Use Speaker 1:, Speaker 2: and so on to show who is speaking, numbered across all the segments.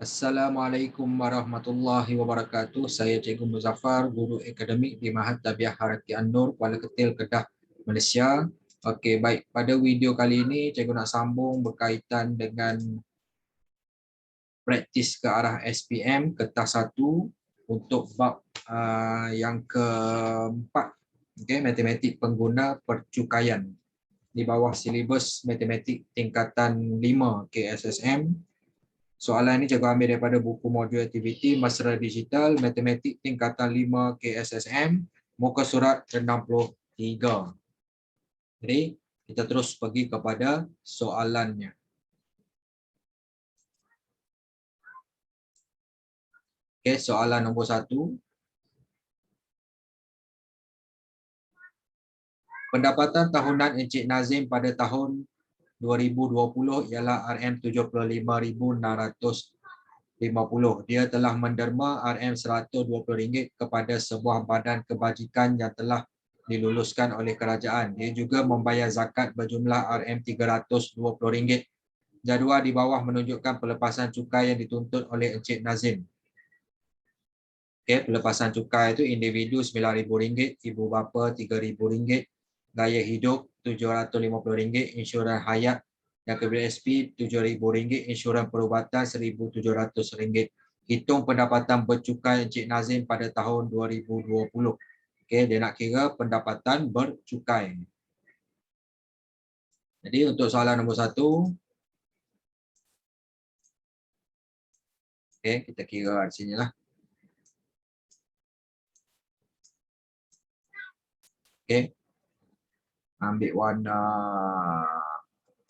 Speaker 1: Assalamualaikum warahmatullahi wabarakatuh. Saya Cikgu Muzaffar, Guru Akademik di Mahad Tabiah Haraki An-Nur, Kuala Ketil, Kedah, Malaysia. Okey, baik. Pada video kali ini, Cikgu nak sambung berkaitan dengan praktis ke arah SPM, Ketah 1 untuk bab yang keempat. Okey, matematik pengguna percukaian di bawah silibus matematik tingkatan 5 KSSM. Soalan ini cikgu ambil daripada buku modul aktiviti Mesra Digital Matematik tingkatan 5 KSSM, muka surat 63. Jadi, kita terus pergi kepada soalannya. Okey, soalan nombor 1. Pendapatan tahunan Encik Nazim pada tahun 2020 ialah RM75,650. Dia telah menderma RM120 kepada sebuah badan kebajikan yang telah diluluskan oleh kerajaan. Dia juga membayar zakat berjumlah RM320. Jadual di bawah menunjukkan pelepasan cukai yang dituntut oleh Encik Nazim. Okay, pelepasan cukai itu individu RM9,000, ibu bapa RM3,000, gaya hidup RM750, insurans hayat dan KBSP RM7,000, insurans perubatan RM1,700. Hitung pendapatan bercukai Encik Nazim pada tahun 2020. Okay, dia nak kira pendapatan bercukai. Jadi untuk soalan nombor 1, okay, kita kira di sini lah. Okay, ambil warna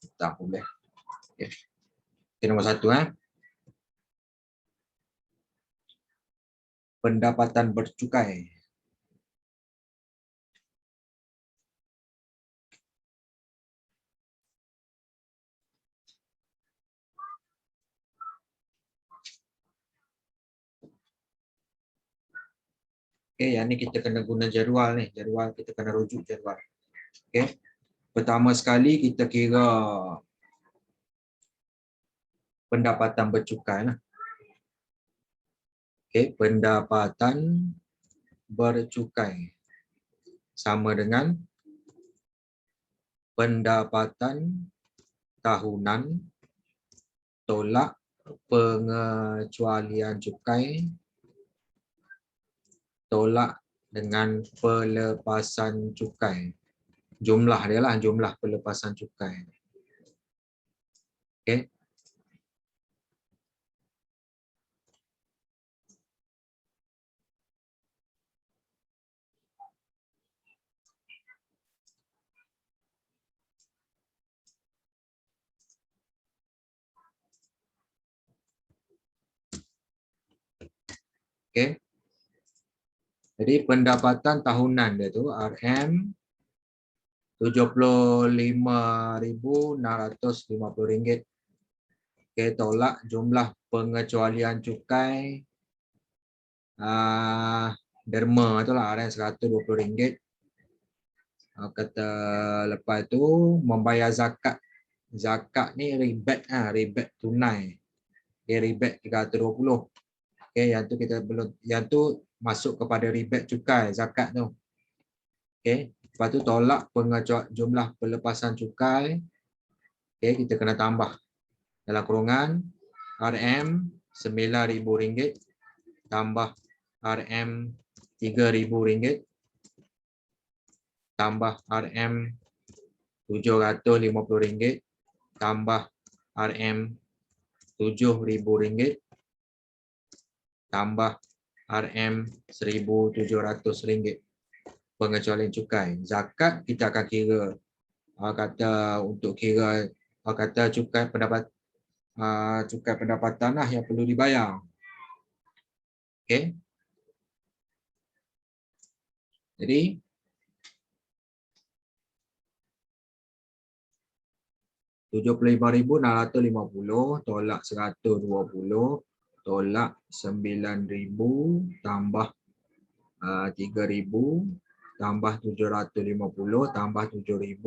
Speaker 1: hitam boleh. Okay. Okay, nombor 1 pendapatan bercukai. Okay, yang ni kita kena guna jadual ni. Jadual kita kena rujuk jadual. Okay. Pertama sekali kita kira pendapatan bercukai lah. Okay, pendapatan bercukai sama dengan pendapatan tahunan tolak pengecualian cukai tolak dengan pelepasan cukai. Jumlah dia lah, jumlah pelepasan cukai. Okay. Okay. Jadi pendapatan tahunan dia tu RM75,650. Okay, tolak jumlah pengecualian cukai derma tu lah RM120. Kata lepas tu membayar zakat. Zakat ni rebate tunai. Dia rebate RM320. Okay, yang tu kita belum, yang tu masuk kepada rebate cukai zakat tu. Okay, lepas tu tolak jumlah pelepasan cukai. Okay, kita kena tambah dalam kurungan RM9,000 tambah RM3,000 tambah RM750 tambah RM7,000 tambah RM1,700 pengecualian cukai. Zakat kita akan kira kata untuk kira kata cukai pendapatan lah yang perlu dibayar. Okey. Jadi RM75,650 tolak RM120 tolak RM9,000 tambah RM3,000 tambah RM750 tambah RM7,000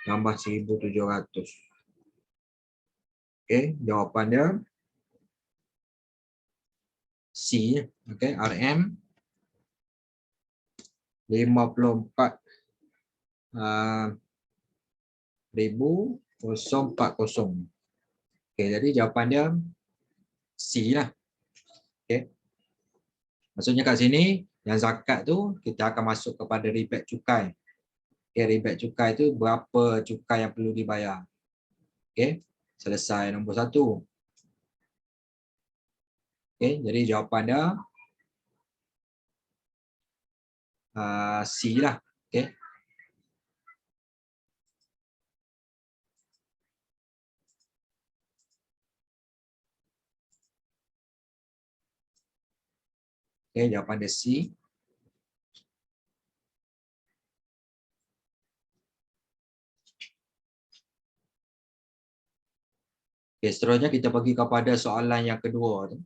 Speaker 1: tambah RM1,700. Okey, jawapan dia C. Okay, RM 54,040. Okay, jadi jawapan dia C lah. Okay. Maksudnya kat sini yang zakat tu kita akan masuk kepada rebate cukai. Okay, rebate cukai tu berapa cukai yang perlu dibayar. Okay, selesai nombor 1. Okay, jadi jawapan dia C lah. Okay. Okay, jawapan dia C. Okay, seterusnya kita pergi kepada soalan yang kedua tu.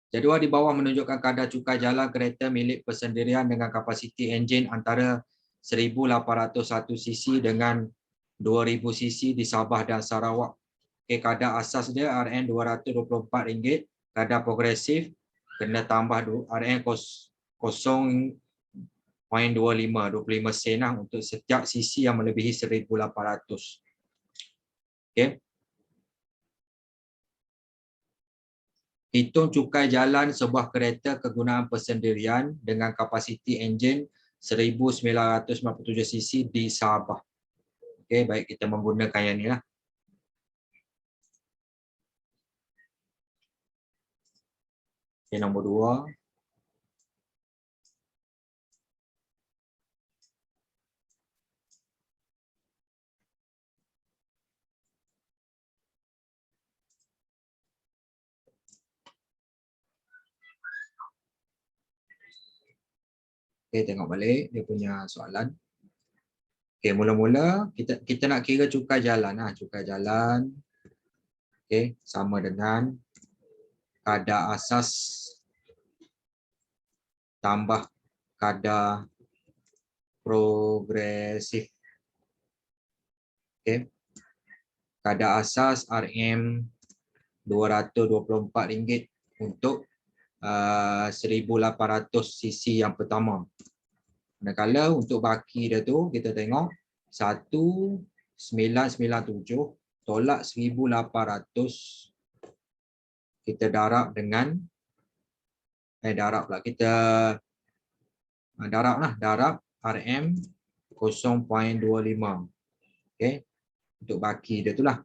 Speaker 1: Jadual di bawah menunjukkan kadar cukai jalan kereta milik persendirian dengan kapasiti enjin antara 1,801 cc dengan 2,000 cc di Sabah dan Sarawak. Okay, kadar asas dia RM RM224, kadar progresif kena tambah RM 0.25 25 sen lah untuk setiap cc yang melebihi 1,800. Okay. Hitung cukai jalan sebuah kereta kegunaan persendirian dengan kapasiti enjin 1,997 cc di Sabah. Okey, baik kita menggunakan yang ni lah. Okay, nombor 2. Okey, tengok balik dia punya soalan. Okey, mula-mula kita nak kira cukai jalan lah. Cukai jalan. Okey, sama dengan kadar asas tambah kadar progresif. Okey. Kadar asas RM RM224 untuk 1,800 cc yang pertama. Manakala untuk baki dia tu kita tengok 1,997 tolak 1,800 kita darab dengan darab RM 0.25. Okey. Untuk baki dia tu lah.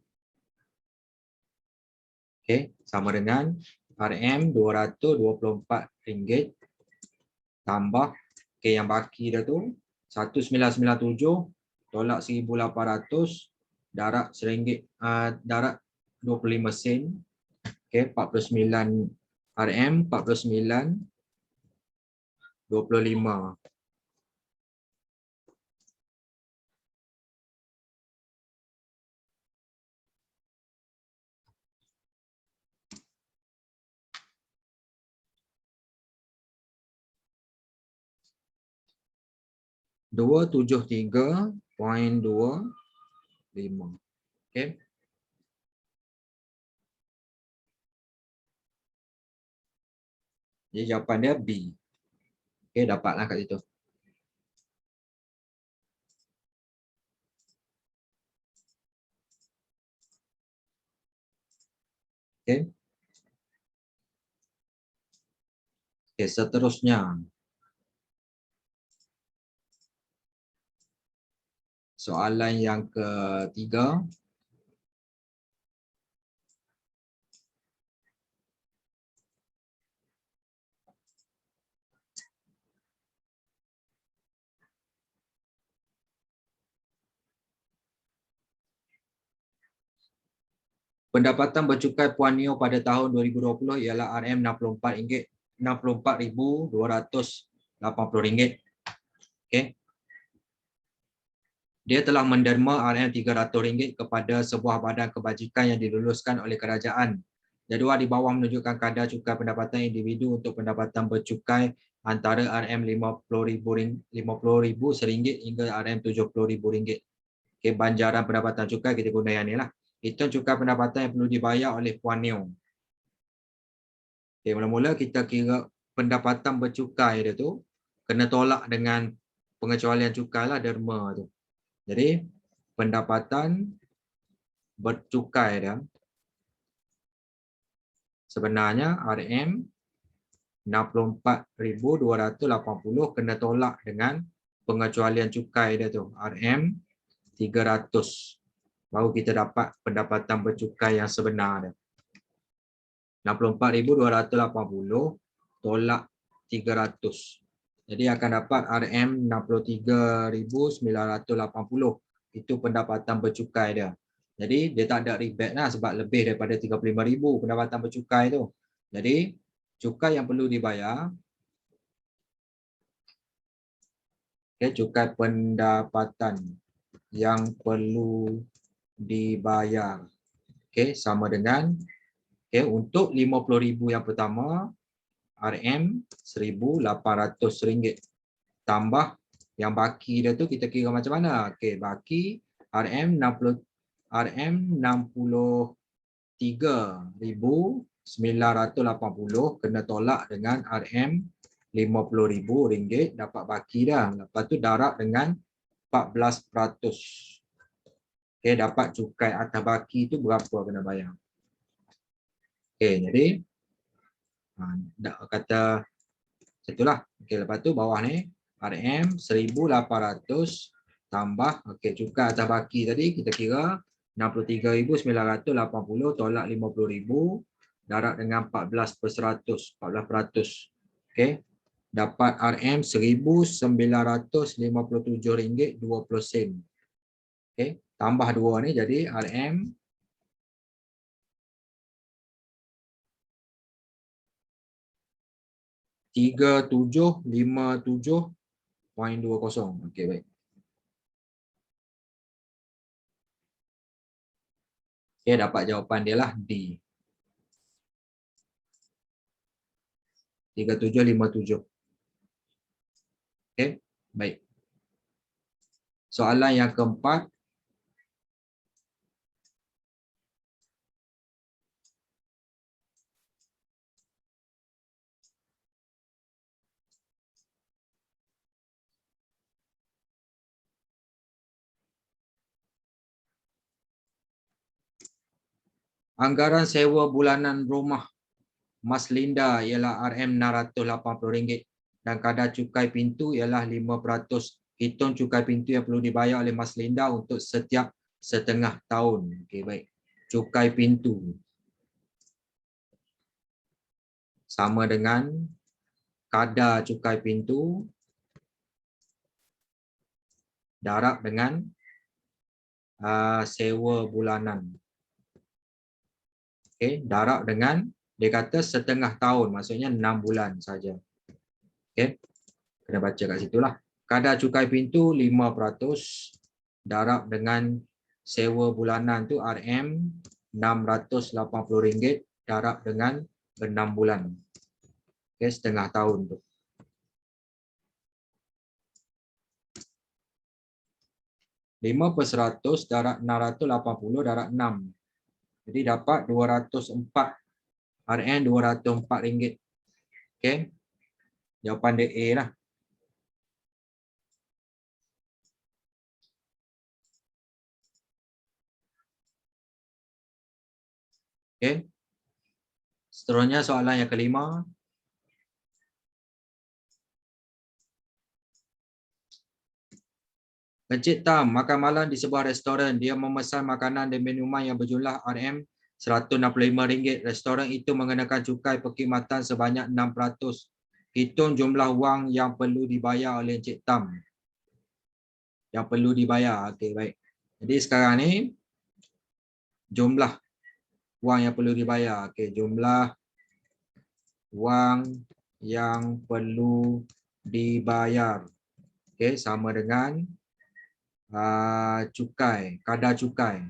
Speaker 1: Okey, sama dengan RM RM224 tambah yang baki dia tu 1,997 tolak 1,800 darab RM1 darab 25 sen. Okey, 49 RM 49.25. RM273.25. Okey. Jadi jawapan dia B. Okey, dapatlah kat situ. Okey. Okey, seterusnya. Soalan yang ketiga. Pendapatan bercukai Puan Neo pada tahun 2020 ialah RM RM64,280. Okey. Dia telah menderma RM 300 kepada sebuah badan kebajikan yang diluluskan oleh kerajaan. Jadual di bawah menunjukkan kadar cukai pendapatan individu untuk pendapatan bercukai antara RM 50,000 hingga RM 70,000. Okey, banjaran pendapatan cukai kita guna yang ni lah. hitung cukai pendapatan yang perlu dibayar oleh Puan Neo. Okay, mula-mula kita kira pendapatan bercukai dia tu kena tolak dengan pengecualian cukai lah, derma tu. Jadi pendapatan bercukai dia sebenarnya RM 64,280 kena tolak dengan pengecualian cukai dia tu RM 300. Baru kita dapat pendapatan bercukai yang sebenar dia. 64,280 tolak 300. Jadi akan dapat RM 63,980. Itu pendapatan bercukai dia. Jadi dia tak ada rebate lah sebab lebih daripada 35,000 pendapatan bercukai tu. Jadi cukai yang perlu dibayar, cukai pendapatan yang perlu dibayar sama dengan untuk 50,000 yang pertama RM 1,800 ringgit tambah yang baki dia tu kita kira macam mana. Baki RM 63,980 kena tolak dengan RM 50,000 ringgit, dapat baki dah. Lepas tu darab dengan 14%. Dapat cukai atas baki tu berapa kena bayar. Jadi kata itulah. Lepas tu bawah ni RM 1,800 tambah cukai atas baki tadi kita kira 63,980 tolak 50,000 darab dengan 14%. Dapat RM 1,957 ringgit 20 sen. Tambah 2 ni jadi RM 3757.20. Baik. Dapat jawapan dia lah D. 3757. Baik. Soalan yang keempat. Anggaran sewa bulanan rumah Mas Linda ialah RM 680 dan kadar cukai pintu ialah 5%. Hitung cukai pintu yang perlu dibayar oleh Mas Linda untuk setiap setengah tahun. Baik. Cukai pintu sama dengan kadar cukai pintu darab dengan sewa bulanan. Darab dengan dia kata setengah tahun, maksudnya 6 bulan saja. Kena baca kat situlah. Kadar cukai pintu 5% darab dengan sewa bulanan tu RM 680 ringgit darab dengan 6 bulan. Setengah tahun tu. RM5 darab 680 darab 6. Jadi dapat 204. RM 204 ringgit. Jawapan dia A lah. Seterusnya soalan yang kelima. Encik Tam makan malam di sebuah restoran. Dia memesan makanan dan minuman yang berjumlah RM 165. Restoran itu mengenakan cukai perkhidmatan sebanyak 6%. Hitung jumlah wang yang perlu dibayar oleh Encik Tam. Yang perlu dibayar. Baik. Jadi sekarang ni jumlah wang yang perlu dibayar. Jumlah wang yang perlu dibayar. Sama dengan cukai, kadar cukai.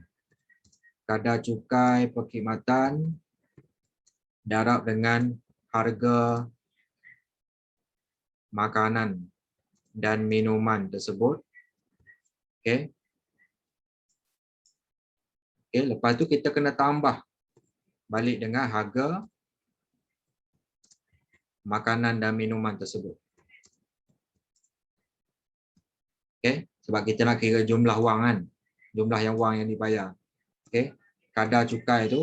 Speaker 1: Kadar cukai perkhidmatan darab dengan harga makanan dan minuman tersebut. Okey, lepas tu kita kena tambah balik dengan harga makanan dan minuman tersebut. Okey, sebab kita nak kira jumlah wang kan. Jumlah yang wang yang dibayar. Okey, kadar cukai itu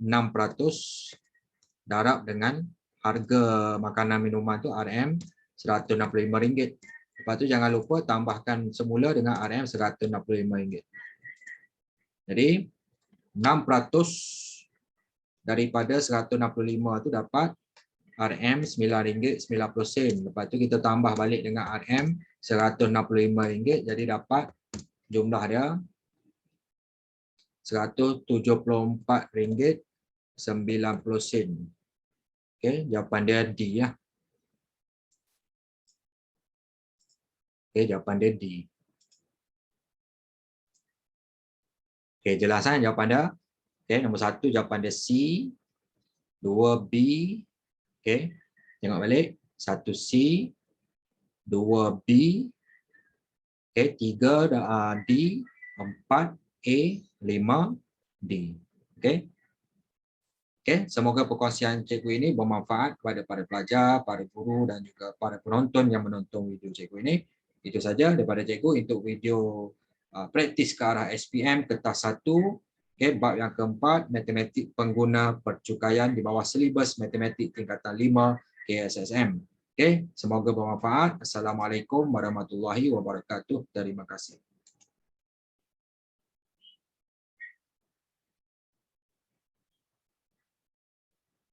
Speaker 1: 6% darab dengan harga makanan minuman tu RM RM165. Lepas tu jangan lupa tambahkan semula dengan RM RM165. Jadi 6% daripada 165 tu dapat RM9.90. Lepas tu kita tambah balik dengan RM165, jadi dapat jumlah dia RM174.90. Okey, jawapan dia D ya. Okey, jawapan dia D. Okey, jelasan jawapan dia. Okey, nombor 1 jawapan dia C, 2 B. Okey, tengok balik. 1 C, 2 B. Okey, 3 D, 4 A, 5 D. Okey. Okey, semoga perkongsian cikgu ini bermanfaat kepada para pelajar, para guru dan juga para penonton yang menonton video cikgu ini. Itu saja daripada cikgu untuk video praktis ke arah SPM kertas 1, okey, bab yang keempat, matematik pengguna percukaian di bawah silibus matematik tingkatan 5 KSSM. Okey, semoga bermanfaat. Assalamualaikum warahmatullahi wabarakatuh. Terima kasih.